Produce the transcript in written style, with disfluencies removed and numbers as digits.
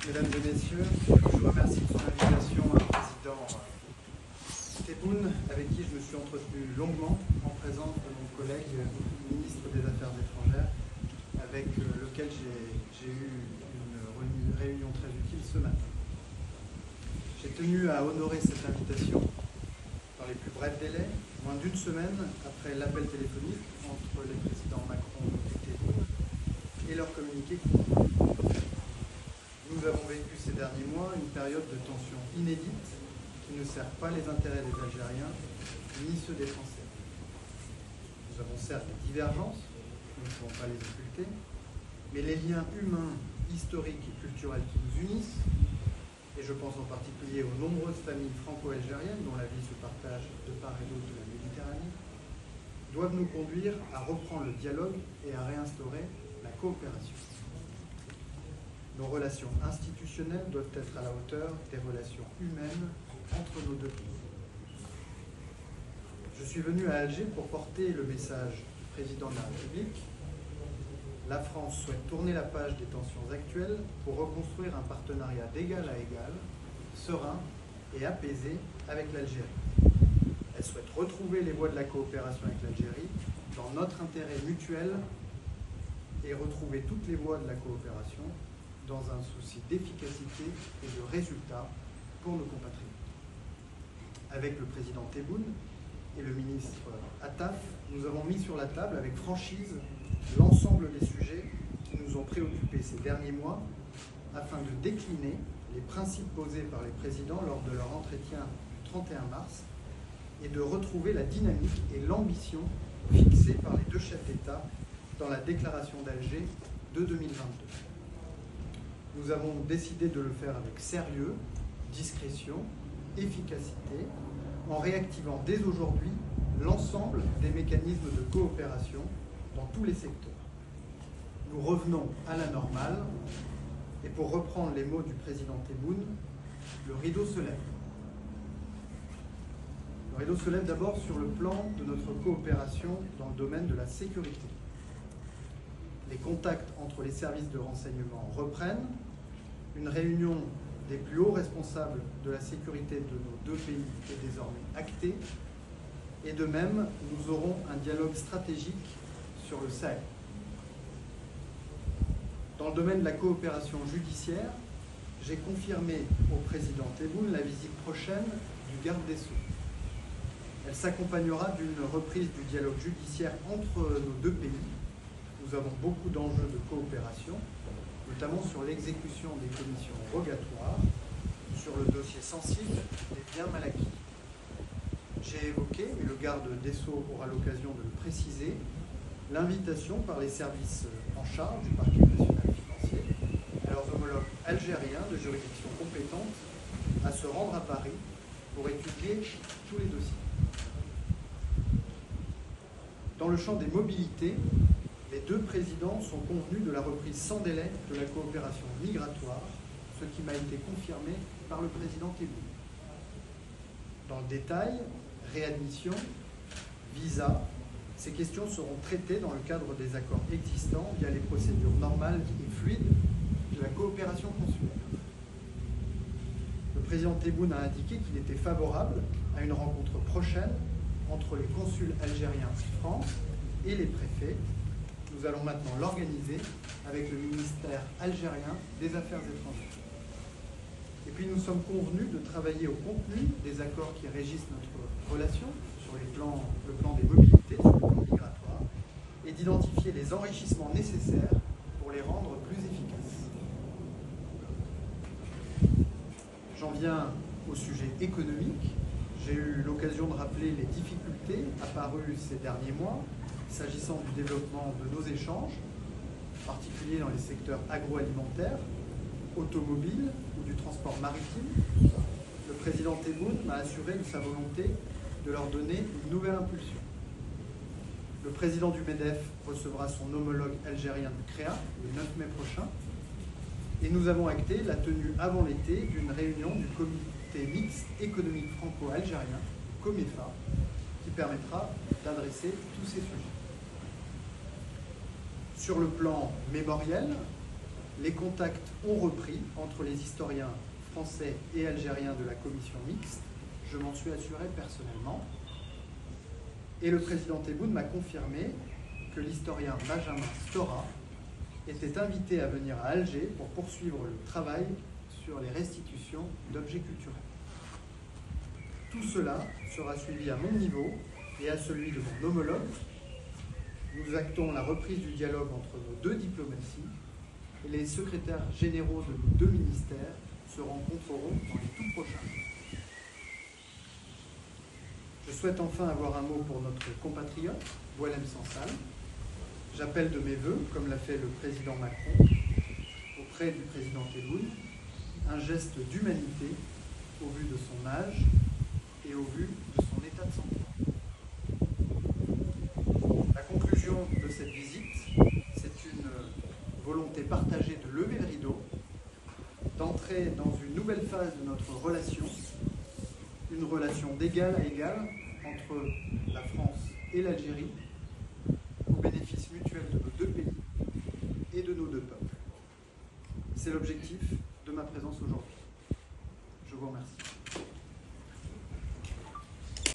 Mesdames et messieurs, je remercie de son invitation à le président Tebboune, avec qui je me suis entretenu longuement en présence de mon collègue ministre des Affaires étrangères, avec lequel j'ai eu une réunion très utile ce matin. J'ai tenu à honorer cette invitation dans les plus brefs délais, moins d'une semaine après l'appel téléphonique entre les présidents Macron et Tebboune et leur communiqué conjoint. Nous avons vécu ces derniers mois une période de tension inédite qui ne sert pas les intérêts des Algériens ni ceux des Français. Nous avons certes des divergences, nous ne pouvons pas les occulter, mais les liens humains, historiques et culturels qui nous unissent, et je pense en particulier aux nombreuses familles franco-algériennes dont la vie se partage de part et d'autre de la Méditerranée, doivent nous conduire à reprendre le dialogue et à réinstaurer la coopération. Nos relations institutionnelles doivent être à la hauteur des relations humaines entre nos deux pays. Je suis venu à Alger pour porter le message du président de la République. La France souhaite tourner la page des tensions actuelles pour reconstruire un partenariat d'égal à égal, serein et apaisé avec l'Algérie. Elle souhaite retrouver les voies de la coopération avec l'Algérie dans notre intérêt mutuel et retrouver toutes les voies de la coopération dans un souci d'efficacité et de résultat pour nos compatriotes. Avec le président Tebboune et le ministre Attaf, nous avons mis sur la table avec franchise l'ensemble des sujets qui nous ont préoccupés ces derniers mois afin de décliner les principes posés par les présidents lors de leur entretien du 31 mars et de retrouver la dynamique et l'ambition fixées par les deux chefs d'État dans la déclaration d'Alger de 2022. Nous avons décidé de le faire avec sérieux, discrétion, efficacité, en réactivant dès aujourd'hui l'ensemble des mécanismes de coopération dans tous les secteurs. Nous revenons à la normale et pour reprendre les mots du président Tebboune, le rideau se lève. Le rideau se lève d'abord sur le plan de notre coopération dans le domaine de la sécurité. Les contacts entre les services de renseignement reprennent. Une réunion des plus hauts responsables de la sécurité de nos deux pays est désormais actée. Et de même, nous aurons un dialogue stratégique sur le Sahel. Dans le domaine de la coopération judiciaire, j'ai confirmé au président Tebboune la visite prochaine du garde des Sceaux. Elle s'accompagnera d'une reprise du dialogue judiciaire entre nos deux pays. Nous avons beaucoup d'enjeux de coopération, notamment sur l'exécution des commissions rogatoires, sur le dossier sensible des biens mal acquis. J'ai évoqué, mais le garde des Sceaux aura l'occasion de le préciser, l'invitation par les services en charge du parquet national financier à leurs homologues algériens de juridiction compétente à se rendre à Paris pour étudier tous les dossiers. Dans le champ des mobilités, les deux présidents sont convenus de la reprise sans délai de la coopération migratoire, ce qui m'a été confirmé par le président Tebboune. Dans le détail, réadmission, visa, ces questions seront traitées dans le cadre des accords existants via les procédures normales et fluides de la coopération consulaire. Le président Tebboune a indiqué qu'il était favorable à une rencontre prochaine entre les consuls algériens en France et les préfets. Nous allons maintenant l'organiser avec le ministère algérien des Affaires étrangères. Et puis nous sommes convenus de travailler au contenu des accords qui régissent notre relation sur le plan des mobilités, sur le plan migratoire, et d'identifier les enrichissements nécessaires pour les rendre plus efficaces. J'en viens au sujet économique. J'ai eu l'occasion de rappeler les difficultés apparues ces derniers mois s'agissant du développement de nos échanges, en particulier dans les secteurs agroalimentaires, automobiles ou du transport maritime. Le président Tebboune m'a assuré de sa volonté de leur donner une nouvelle impulsion. Le président du MEDEF recevra son homologue algérien du CREA le 9 mai prochain et nous avons acté la tenue avant l'été d'une réunion du comité mixte économique franco-algérien, COMEFA, qui permettra d'adresser tous ces sujets. Sur le plan mémoriel, les contacts ont repris entre les historiens français et algériens de la commission mixte. Je m'en suis assuré personnellement. Et le président Tebboune m'a confirmé que l'historien Benjamin Stora était invité à venir à Alger pour poursuivre le travail sur les restitutions d'objets culturels. Tout cela sera suivi à mon niveau et à celui de mon homologue. Nous actons la reprise du dialogue entre nos deux diplomaties et les secrétaires généraux de nos deux ministères se rencontreront dans les tout prochains jours. Je souhaite enfin avoir un mot pour notre compatriote, Boualem Sansal. J'appelle de mes vœux, comme l'a fait le président Macron, auprès du président Tebboune, un geste d'humanité au vu de son âge et au vu de son état de santé. La conclusion de cette visite, c'est une volonté partagée de lever le rideau, d'entrer dans une nouvelle phase de notre relation, une relation d'égal à égal entre la France et l'Algérie, au bénéfice mutuel de nos deux pays et de nos deux peuples. C'est l'objectif de ma présence aujourd'hui. Je vous remercie.